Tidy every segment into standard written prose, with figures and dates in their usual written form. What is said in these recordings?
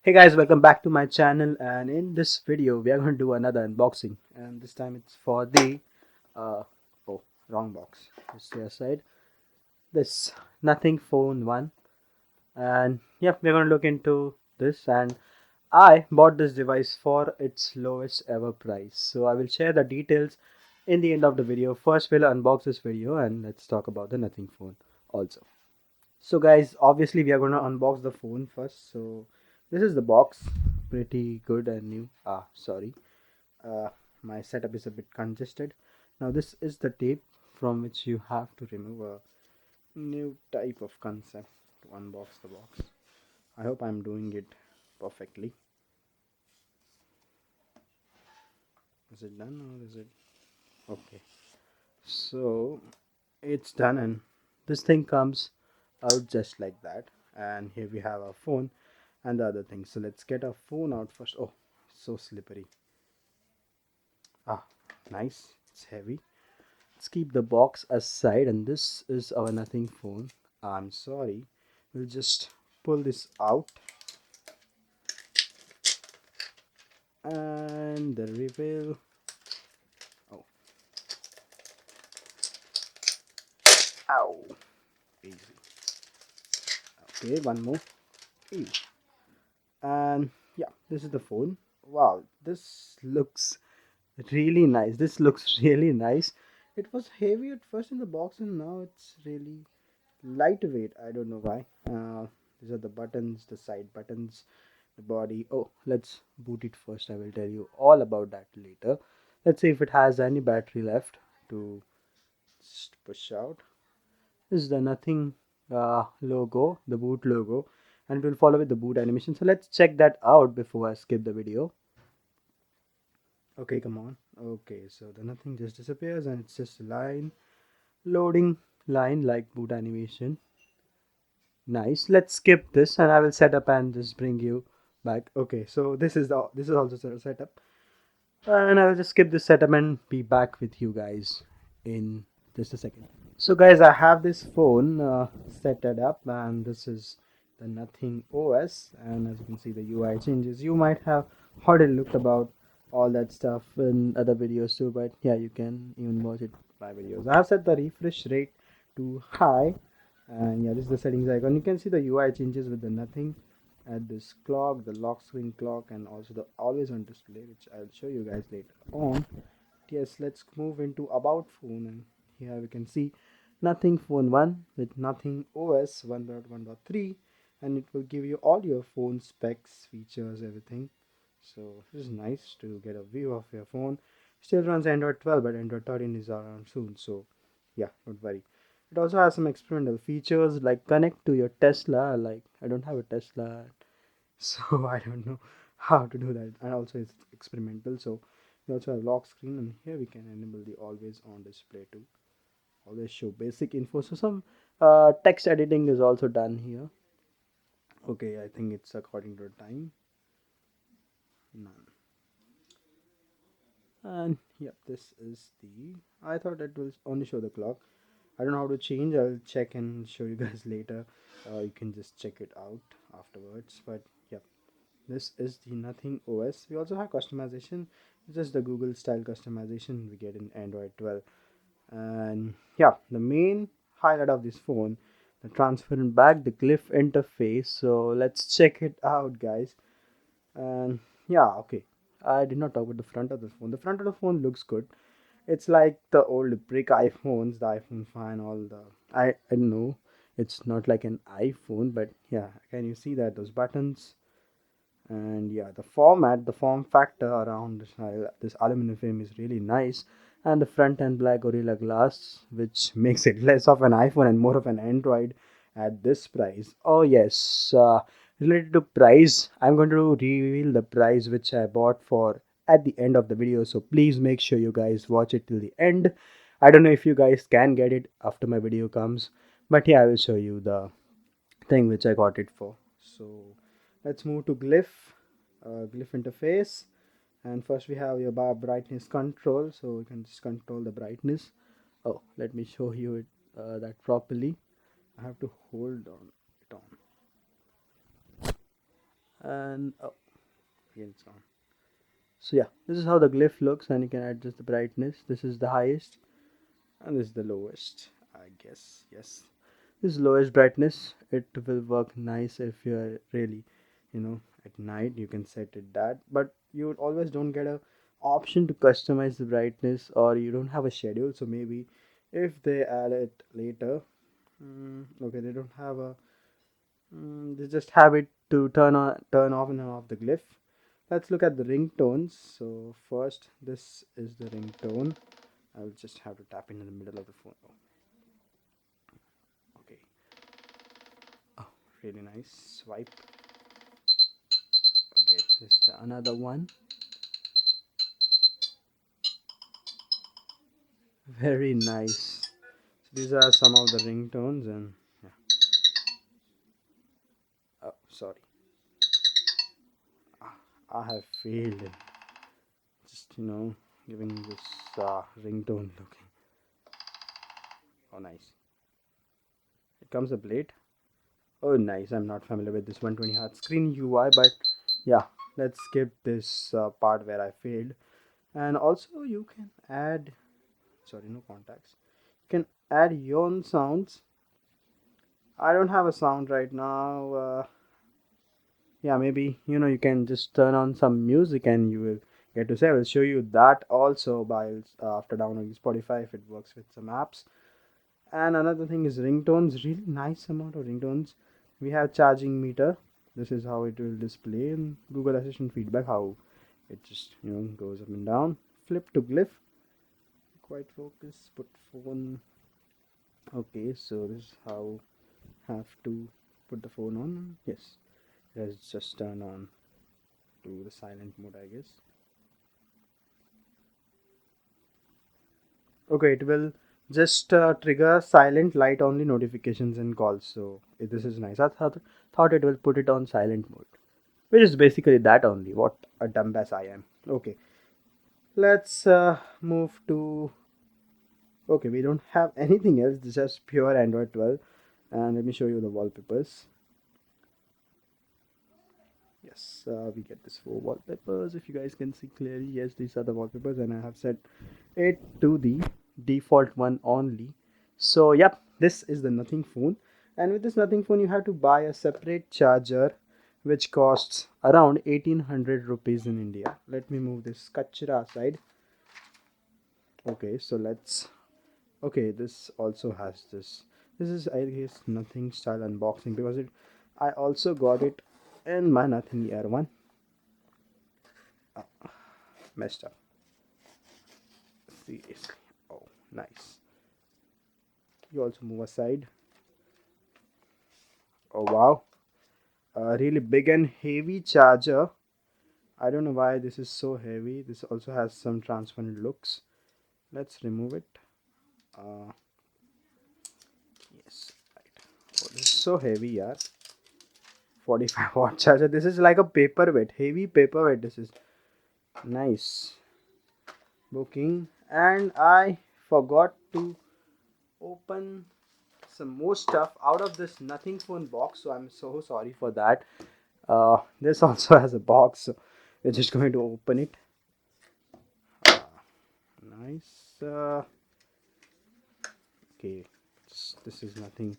Hey guys, welcome back to my channel, and in this video we are going to do another unboxing, and this time it's for the uh oh, wrong box. Just the aside, this Nothing Phone 1. And yeah, we're going to look into this. And I bought this device for its lowest ever price, so I will share the details in the end of the video. First we'll unbox this video and let's talk about the Nothing Phone also. So guys, obviously we are going to unbox the phone first. So this is the box, pretty good and new. Sorry, uh, my setup is a bit congested. Now this is the tape from which you have to remove a new type of concept to unbox the box. I hope I'm doing it perfectly. Is it done or is it okay? So it's done, and this thing comes out just like that. And here we have our phone and the other things. So let's get our phone out first. Oh, so slippery. Ah, nice. It's heavy. Let's keep the box aside, and this is our Nothing Phone. I'm sorry. We'll just pull this out, and the reveal. Oh, ow. Easy. Okay, one more. Ew. And yeah, this is the phone. Wow, this looks really nice. This looks really nice. It was heavy at first in the box, and now it's really lightweight. I don't know why. These are the buttons, the side buttons, the body. Oh, let's boot it first. I will tell you all about that later. Let's see if it has any battery left to just push out. This is the Nothing logo, the boot logo, and it will follow with the boot animation. So let's check that out before I skip the video. Okay, come on. Okay, so the Nothing just disappears, and it's just a line, loading line like boot animation. Nice. Let's skip this, and I will set up and just bring you back. Okay, so this is also set up, and I will just skip this setup and be back with you guys in just a second. So guys, I have this phone set it up, and this is the Nothing OS. And as you can see, the UI changes. You might have already looked about all that stuff in other videos too, but yeah, you can even watch it by videos. I have set the refresh rate to high, and yeah, this is the settings icon. You can see the UI changes with the Nothing at this clock, the lock screen clock, and also the always on display, which I'll show you guys later on. Yes, let's move into about phone, and here we can see Nothing Phone 1 with Nothing OS 1.1.3, and it will give you all your phone specs, features, everything. So this is nice to get a view of your phone. Still runs Android 12, but Android 13 is around soon, so yeah, don't worry. It also has some experimental features like connect to your Tesla. Like, I don't have a Tesla, so I don't know how to do that. And also it's experimental. So we also have lock screen, and here we can enable the always on display to always show basic info. So some text editing is also done here. Okay, I think it's according to the time. None. And yep, this is the, I thought it will only show the clock. I don't know how to change. I'll check and show you guys later. You can just check it out afterwards. But yep, this is the Nothing OS. We also have customization. It's just the Google style customization we get in Android 12. And yeah, the main highlight of this phone, the transparent back, the Glyph interface. So let's check it out, guys. And yeah, okay, I did not talk about the front of the phone. The front of the phone looks good. It's like the old brick iPhones, the iPhone 5 and all the, I know it's not like an iPhone, but yeah, can you see that those buttons? And yeah, the form factor around this aluminum frame is really nice. And the front and black gorilla glass, which makes it less of an iPhone and more of an Android at this price. Oh yes, related to price, I'm going to reveal the price which I bought for at the end of the video, so please make sure you guys watch it till the end. I don't know if you guys can get it after my video comes, but yeah, I will show you the thing which I got it for. So let's move to Glyph interface. And first we have your bar brightness control, so you can just control the brightness. Oh, let me show you it that properly. I have to hold on it on. and oh, again it's on. So yeah, this is how the glyph looks, and you can adjust the brightness. This is the highest and this is the lowest, I guess. Yes, this is lowest brightness. It will work nice if you are really, at night you can set it that, but you always don't get a option to customize the brightness, or you don't have a schedule. So maybe if they add it later. Okay, they don't have a. They just have it to turn off and off the glyph. Let's look at the ringtones. So first, this is the ringtone. I'll just have to tap in the middle of the phone. Oh, okay. Oh, really nice. Swipe. Okay, just another one. Very nice. So these are some of the ringtones, and yeah. Oh, sorry. Ah, I have failed in just giving this ringtone looking. Oh, nice. It comes up late. Oh, nice. I'm not familiar with this 120 Hz screen UI, but yeah, let's skip this part where I failed. And also, you can add, sorry, no contacts. You can add your own sounds. I don't have a sound right now. Yeah, maybe you can just turn on some music and you will get to say. I will show you that also by after downloading Spotify if it works with some apps. And another thing is ringtones. Really nice amount of ringtones. We have charging meter. This is how it will display in Google Assistant feedback. How it just goes up and down. Flip to glyph. Quite focus. Put phone. Okay, so this is how have to put the phone on. Yes, let's just turn on to the silent mode, I guess. Okay, it will just trigger silent light only notifications and calls. So this is nice. I thought it will put it on silent mode, which is basically that only. What a dumbass I am. Okay, let's move to. Okay, we don't have anything else. This is pure Android 12, and let me show you the wallpapers. Yes, we get this four wallpapers. If you guys can see clearly, yes, these are the wallpapers, and I have set it to the default one only. So yep, this is the nothing phone, and with this nothing phone you have to buy a separate charger which costs around 1800 rupees in India. Let me move this kachra aside. Okay, so let's. Okay, this also has this is, I guess, nothing style unboxing, because it I also got it in my nothing air one. Messed up, seriously. Oh, nice. You also move aside. Oh wow, a really big and heavy charger. I don't know why this is so heavy. This also has some transparent looks. Let's remove it. uh yes, right. Oh, this is so heavy, yeah. 45-watt charger. This is like a paperweight, heavy paperweight. This is nice. Booking, and I forgot to open some more stuff out of this nothing phone box, so I'm so sorry for that. This also has a box, so we're just going to open it. Nice. Okay, this is nothing,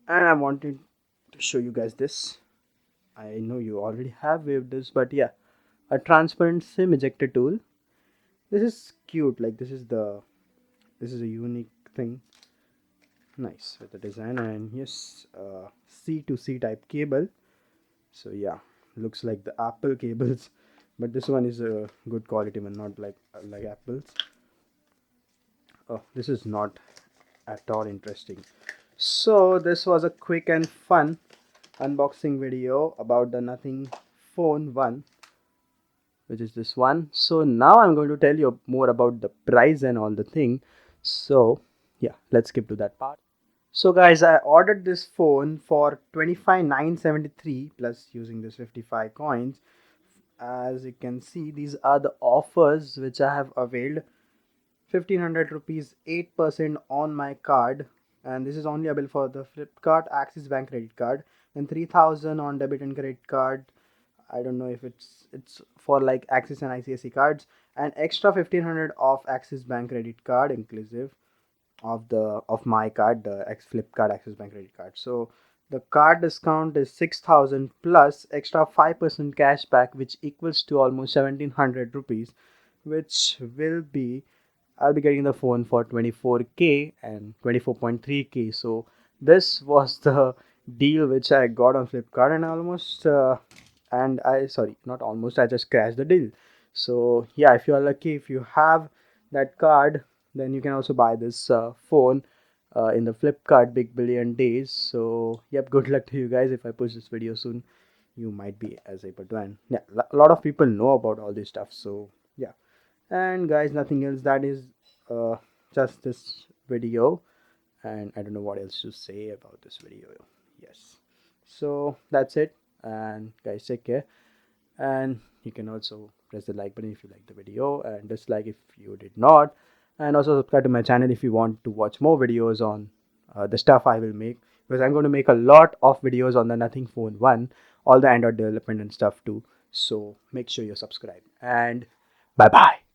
and I wanted to show you guys this. I know you already have waved this, but yeah, a transparent sim ejector tool. This is cute. Like this is a unique thing. Nice with the design, and yes, C to C type cable. So yeah, looks like the Apple cables, but this one is a good quality one, not like Apple's. Oh, this is not at all interesting. So this was a quick and fun unboxing video about the Nothing Phone 1, which is this one. So now I'm going to tell you more about the price and all the thing. So yeah, let's skip to that part. So guys, I ordered this phone for 25,973 plus using this 55 coins. As you can see, these are the offers which I have availed. 1500 rupees, 8% on my card, and this is only available for the Flipkart Axis Bank credit card, then 3,000 on debit and credit card. I don't know if it's for like Axis and ICICI cards, and extra 1,500 off Axis Bank credit card inclusive of my card, the Flipkart Axis Bank credit card. So the card discount is 6,000 plus extra 5% cashback, which equals to almost 1,700 rupees, which will be I'll be getting the phone for 24K and 24.3K. So this was the deal which I got on Flipkart, and sorry, not almost, I just crashed the deal. So yeah, if you are lucky, if you have that card, then you can also buy this phone in the Flipkart Big Billion Days. So yep, good luck to you guys. If I push this video soon, you might be as able to. And yeah, a lot of people know about all this stuff. So yeah, and guys, nothing else. That is uh, just this video, and I don't know what else to say about this video. Yes, so that's it, and guys, take care. And you can also press the like button if you like the video, and dislike if you did not, and also subscribe to my channel if you want to watch more videos on the stuff I will make, because I'm going to make a lot of videos on the Nothing Phone 1, all the Android development and stuff too. So make sure you subscribe, and bye bye.